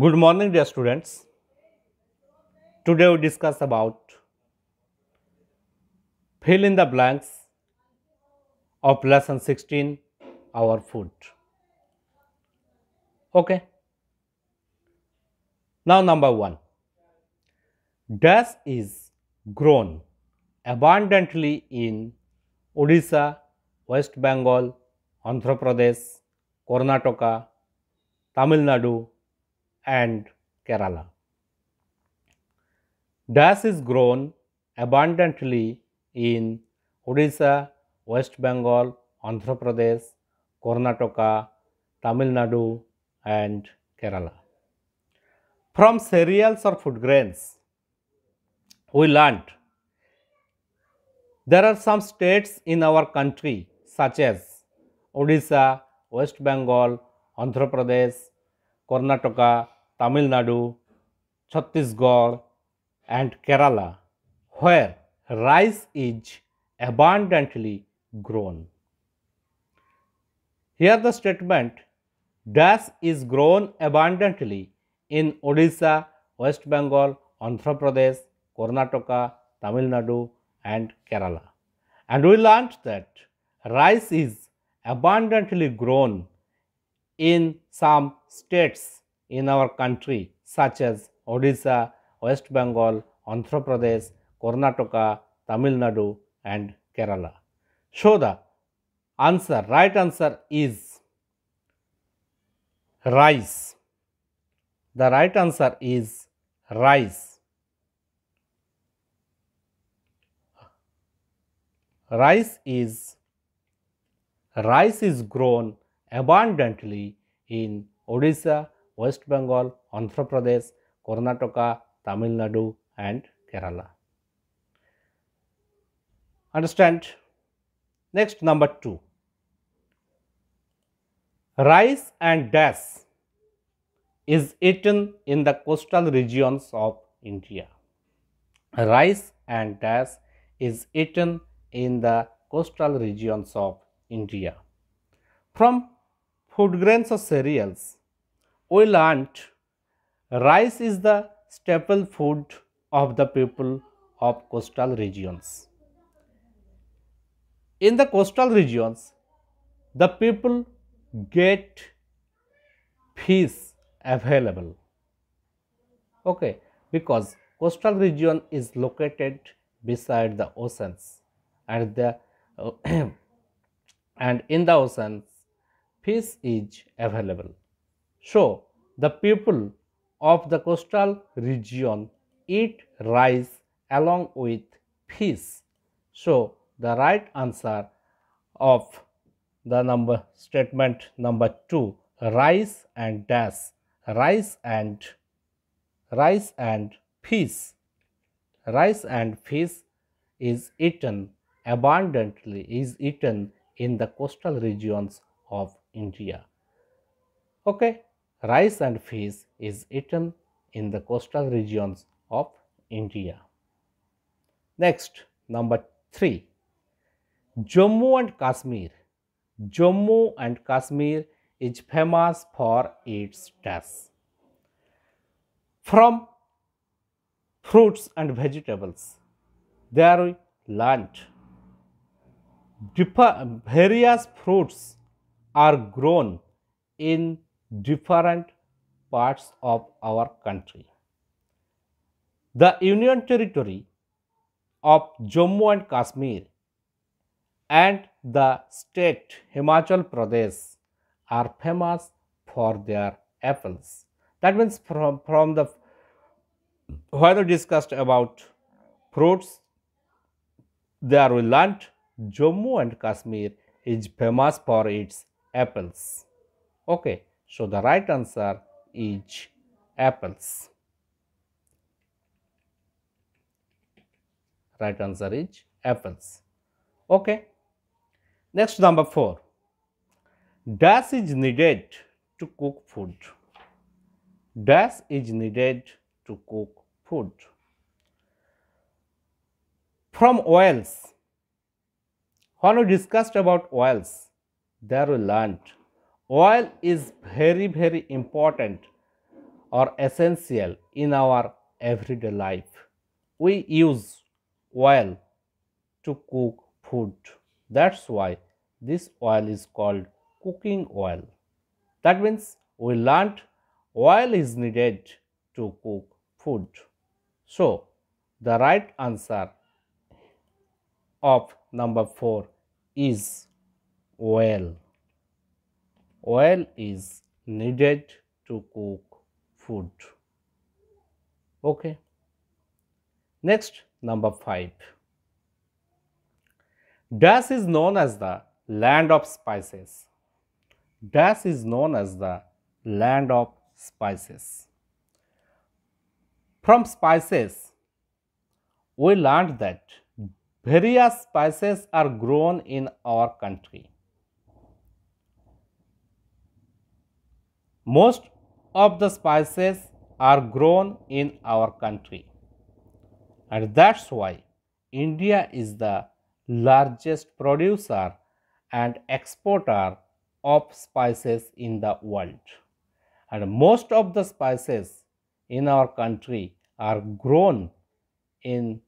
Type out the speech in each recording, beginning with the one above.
Good morning, dear students. Today we discuss about fill in the blanks of lesson 16, our food. Okay. Now number 1. Dash is grown abundantly in Odisha, West Bengal, Andhra Pradesh, Karnataka, Tamil Nadu and Kerala. Dash is grown abundantly in Odisha, West Bengal, Andhra Pradesh, Karnataka, Tamil Nadu and Kerala. From cereals or food grains, we learnt there are some states in our country such as Odisha, West Bengal, Andhra Pradesh, Karnataka, Tamil Nadu, Chhattisgarh and Kerala where rice is abundantly grown. Here the statement dash is grown abundantly in Odisha, West Bengal, Andhra Pradesh, Karnataka, Tamil Nadu and Kerala. And we learnt that rice is abundantly grown in some states in our country such as Odisha, West Bengal, Andhra Pradesh, Karnataka, Tamil Nadu and Kerala. So the right answer is rice. The right answer is rice. Rice is grown abundantly in Odisha, West Bengal, Andhra Pradesh, Karnataka, Tamil Nadu and Kerala. Understand? Next, number 2. Rice and dash is eaten in the coastal regions of India. Rice and dash is eaten in the coastal regions of India. From food grains or cereals, we learnt rice is the staple food of the people of coastal regions. In the coastal regions, the people get fish available. Okay, because coastal region is located beside the oceans and and in the oceans fish is available. So the people of the coastal region eat rice along with fish. So the right answer of the statement number 2, rice and dash, rice and fish. Rice and fish is eaten abundantly, is eaten in the coastal regions of India. Okay, rice and fish is eaten in the coastal regions of India. Next, number 3. Jammu and Kashmir. Jammu and Kashmir is famous for its dash. From fruits and vegetables, there we learnt various fruits are grown in different parts of our country. The Union Territory of Jammu and Kashmir and the state Himachal Pradesh are famous for their apples. That means from the when we discussed about fruits, there we learnt Jammu and Kashmir is famous for its apples. Okay, so the right answer is apples. Right answer is apples. Okay. Next, number 4. Dash is needed to cook food. Dash is needed to cook food. From oils. When we discussed about oils, there we learnt oil is very important are essential in our everyday life. We use oil to cook food. That's why this oil is called cooking oil. That means we learned oil is needed to cook food. So, the right answer of number 4 is oil. Oil is needed to cook food. Okay. Next, number 5. Dash is known as the land of spices. Dash is known as the land of spices. From spices, we learned that various spices are grown in our country. Most of the spices are grown in our country, and that's why India is the largest producer and exporter of spices in the world. And most of the spices in our country are grown in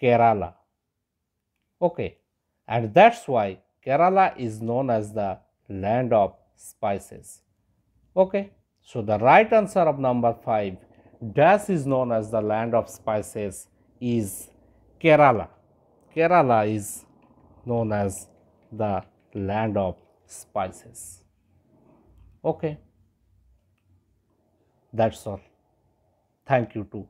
Kerala. Okay, and that's why Kerala is known as the land of spices. Okay, so the right answer of number 5, dash is known as the land of spices, is Kerala. Kerala is known as the land of spices. Okay, that's all. Thank you too.